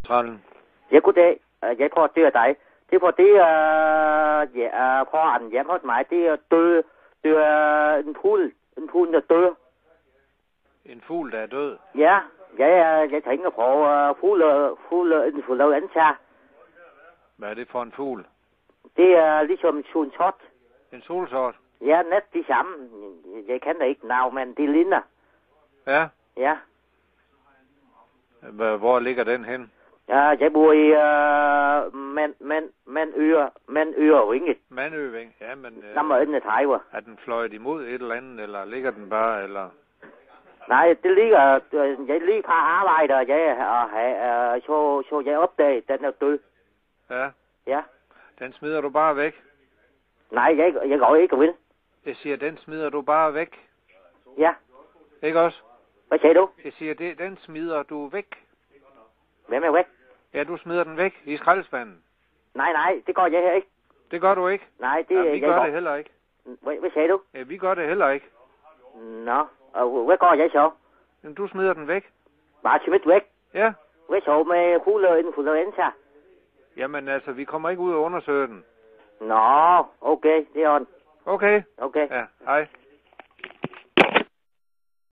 Trallen. Ja, goddag. Jeg tror, det er dig. Det er fordi, foran hjemme hos mig, det er død. Det er en fugl, der dør. En fugl, der er død? Ja, jeg tænker på influenza. Hvad er det for en fugl? Det er ligesom en solsort. En solsort? Ja, net de samme. Jeg kender ikke navn, men de ligner. Ja? Ja. Hvor ligger den hen? Ja, jeg bor i Mandø-Vinget. Mandø-Vinget, ja, men... Nummer 31. Er den fløjet imod et eller andet, eller ligger den bare, eller... Nej, det ligger... Jeg ligger på arbejde, og så jeg opdagede, den er død. Ja? Ja. Den smider du bare væk? Nej, jeg går ikke og vil. Jeg siger, den smider du bare væk? Ja. Ikke også? Hvad siger du? Jeg siger, den smider du væk. Hvem er væk? Ja, du smider den væk i skraldespanden. Nej, det gør jeg her ikke. Det gør du ikke? Nej, det ja, vi gør det heller ikke. Hvad sagde du? Ja, vi gør det heller ikke. Nå, og hvad gør jeg så? Jamen, du smider den væk. Bare smidt væk? Ja. Hvad så med influenza? Jamen altså, vi kommer ikke ud og undersøge den. Nå, okay, det er on. Okay. Okay. Ja, hej.